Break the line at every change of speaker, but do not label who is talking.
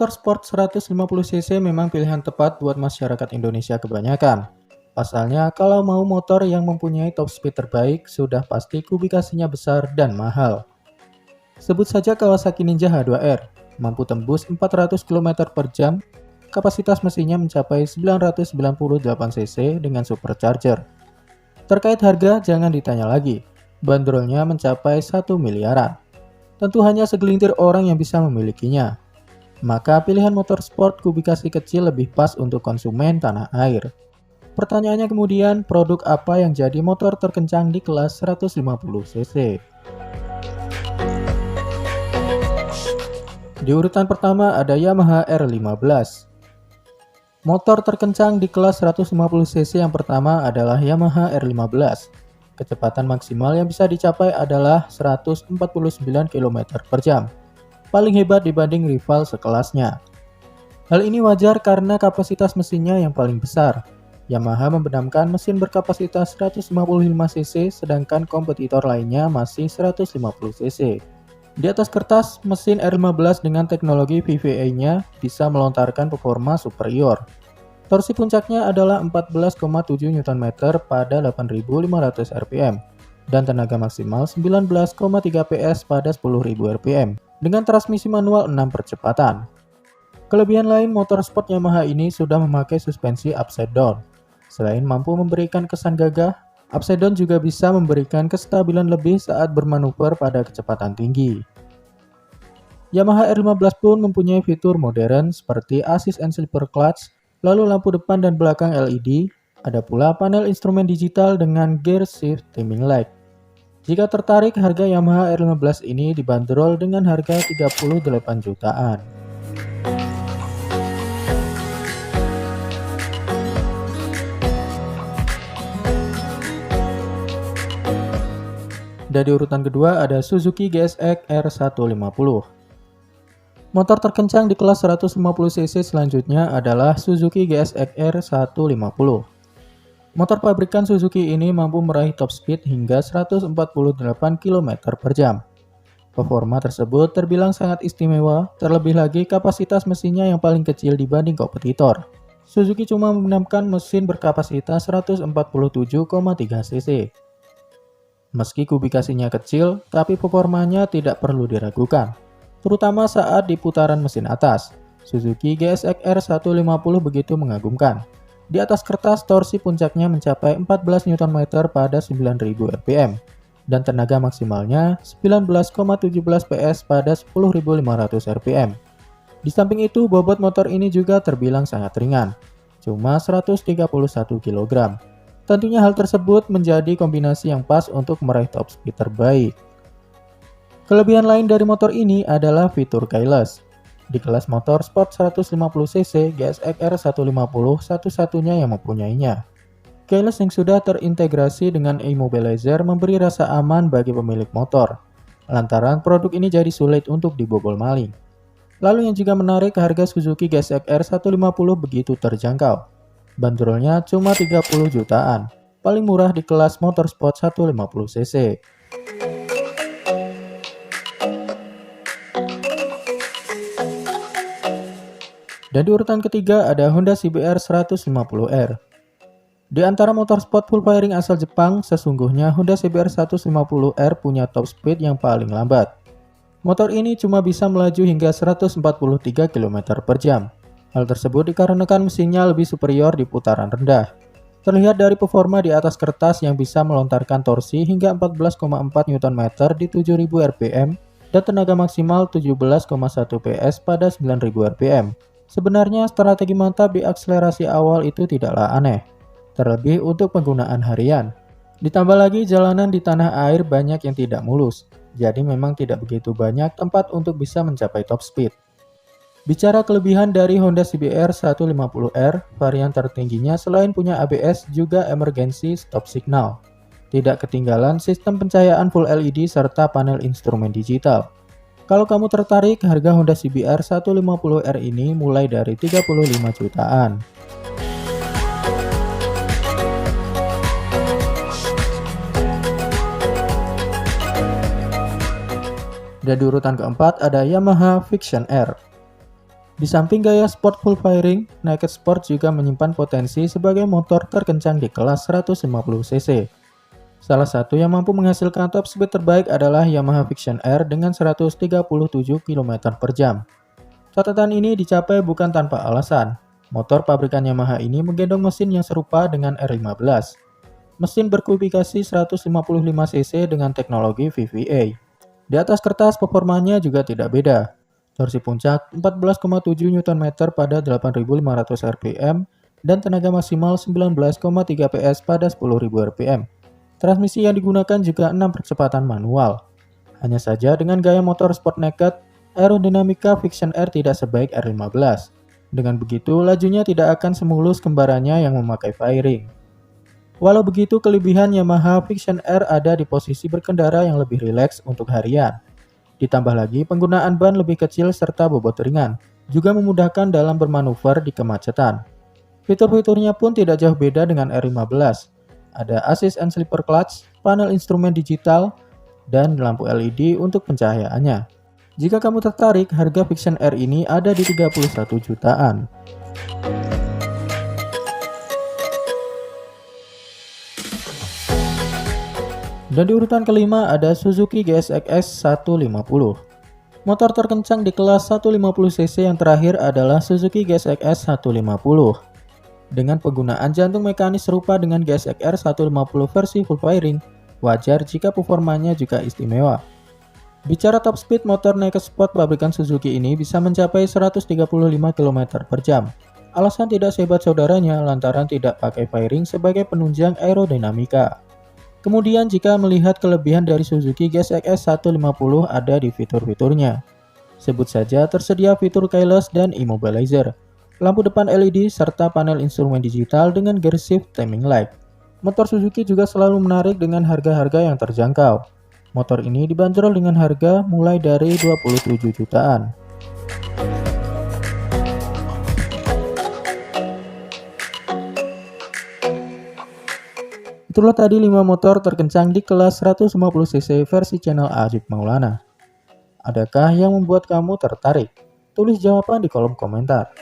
Motor sport 150cc memang pilihan tepat buat masyarakat Indonesia kebanyakan. Pasalnya, kalau mau motor yang mempunyai top speed terbaik, sudah pasti kubikasinya besar dan mahal. Sebut saja Kawasaki Ninja H2R, mampu tembus 400 km per jam, kapasitas mesinnya mencapai 998cc dengan supercharger. Terkait harga, jangan ditanya lagi, bandrolnya mencapai 1 miliaran. Tentu hanya segelintir orang yang bisa memilikinya. Maka pilihan motor sport kubikasi kecil lebih pas untuk konsumen tanah air. Pertanyaannya kemudian, produk apa yang jadi motor terkencang di kelas 150cc? Di urutan pertama ada Yamaha R15. Motor terkencang di kelas 150cc yang pertama adalah Yamaha R15. Kecepatan maksimal yang bisa dicapai adalah 149 km per jam. Paling hebat dibanding rival sekelasnya. Hal ini wajar karena kapasitas mesinnya yang paling besar. Yamaha membenamkan mesin berkapasitas 155cc sedangkan kompetitor lainnya masih 150cc. Di atas kertas, mesin R15 dengan teknologi VVA-nya bisa melontarkan performa superior. Torsi puncaknya adalah 14,7 Nm pada 8.500 rpm dan tenaga maksimal 19,3 PS pada 10.000 rpm. Dengan transmisi manual 6 percepatan. Kelebihan lain motor sport Yamaha ini sudah memakai suspensi upside down. Selain mampu memberikan kesan gagah, upside down juga bisa memberikan kestabilan lebih saat bermanuver pada kecepatan tinggi. Yamaha R15 pun mempunyai fitur modern seperti assist and slipper clutch, lalu lampu depan dan belakang LED, ada pula panel instrumen digital dengan gear shift timing light. Jika tertarik, harga Yamaha R15 ini dibanderol dengan harga 38 jutaan. Dan di urutan kedua ada Suzuki GSX R150. Motor terkencang di kelas 150cc selanjutnya adalah Suzuki GSX R150. Motor pabrikan Suzuki ini mampu meraih top speed hingga 148 km per jam. Performa tersebut terbilang sangat istimewa, terlebih lagi kapasitas mesinnya yang paling kecil dibanding kompetitor. Suzuki cuma membenamkan mesin berkapasitas 147,3cc. Meski kubikasinya kecil, tapi performanya tidak perlu diragukan, terutama saat di putaran mesin atas. Suzuki GSX R150 begitu mengagumkan. Di atas kertas, torsi puncaknya mencapai 14 Nm pada 9.000 rpm dan tenaga maksimalnya 19,17 PS pada 10.500 rpm. Di samping itu, bobot motor ini juga terbilang sangat ringan, cuma 131 kg. Tentunya hal tersebut menjadi kombinasi yang pas untuk meraih top speed terbaik. Kelebihan lain dari motor ini adalah fitur keyless. Di kelas motor sport 150cc, GSX R150 satu-satunya yang mempunyainya. Keyless yang sudah terintegrasi dengan immobilizer memberi rasa aman bagi pemilik motor, lantaran produk ini jadi sulit untuk dibobol maling. Lalu yang juga menarik, harga Suzuki GSX R150 begitu terjangkau. Bandrolnya cuma 30 jutaan, paling murah di kelas motorsport 150cc. Dan di urutan ketiga ada Honda CBR 150R. Di antara motor sport full firing asal Jepang, sesungguhnya Honda CBR 150R punya top speed yang paling lambat. Motor ini cuma bisa melaju hingga 143 km per jam. Hal tersebut dikarenakan mesinnya lebih superior di putaran rendah. Terlihat dari performa di atas kertas yang bisa melontarkan torsi hingga 14,4 Nm di 7.000 rpm dan tenaga maksimal 17,1 PS pada 9.000 rpm. Sebenarnya strategi mantap di akselerasi awal itu tidaklah aneh, terlebih untuk penggunaan harian. Ditambah lagi jalanan di tanah air banyak yang tidak mulus, jadi memang tidak begitu banyak tempat untuk bisa mencapai top speed. Bicara kelebihan dari Honda CBR 150R, varian tertingginya selain punya ABS juga emergency stop signal. Tidak ketinggalan sistem pencahayaan full LED serta panel instrumen digital. Kalau kamu tertarik, harga Honda CBR 150R ini mulai dari 35 jutaan. Dan di urutan keempat ada Yamaha Vision R. Di samping gaya sport full firing, Naked Sport juga menyimpan potensi sebagai motor terkencang di kelas 150 cc. Salah satu yang mampu menghasilkan top speed terbaik adalah Yamaha Vision R dengan 137 km per jam. Catatan ini dicapai bukan tanpa alasan. Motor pabrikan Yamaha ini menggendong mesin yang serupa dengan R15. Mesin berkubifikasi 155 cc dengan teknologi VVA. Di atas kertas performanya juga tidak beda. Torsi puncak 14,7 Nm pada 8.500 rpm dan tenaga maksimal 19,3 PS pada 10.000 rpm. Transmisi yang digunakan juga 6 percepatan manual. Hanya saja dengan gaya motor sport naked, aerodinamika Vision R tidak sebaik R15. Dengan begitu, lajunya tidak akan semulus kembarannya yang memakai fairing. Walau begitu, kelebihan Yamaha Vision R ada di posisi berkendara yang lebih rileks untuk harian. Ditambah lagi, penggunaan ban lebih kecil serta bobot ringan, juga memudahkan dalam bermanuver di kemacetan. Fitur-fiturnya pun tidak jauh beda dengan R15. Ada assist and slipper clutch, panel instrumen digital, dan lampu LED untuk pencahayaannya. Jika kamu tertarik, harga Vision R ini ada di 31 jutaan. Dan di urutan kelima ada Suzuki GSX-S 150. Motor terkencang di kelas 150cc yang terakhir adalah Suzuki GSX-S 150. Dengan penggunaan jantung mekanis serupa dengan GSX-R 150 versi full firing, wajar jika performanya juga istimewa. Bicara top speed, motor naked sport pabrikan Suzuki ini bisa mencapai 135 km per jam. Alasan tidak sehebat saudaranya lantaran tidak pakai fairing sebagai penunjang aerodinamika. Kemudian jika melihat kelebihan dari Suzuki GSX-S 150 ada di fitur-fiturnya. Sebut saja tersedia fitur keyless dan immobilizer, lampu depan LED, serta panel instrumen digital dengan gear shift timing light. Motor Suzuki juga selalu menarik dengan harga-harga yang terjangkau. Motor ini dibanderol dengan harga mulai dari 27 jutaan. Itulah tadi 5 motor terkencang di kelas 150cc versi channel Ajib Maulana. Adakah yang membuat kamu tertarik? Tulis jawaban di kolom komentar.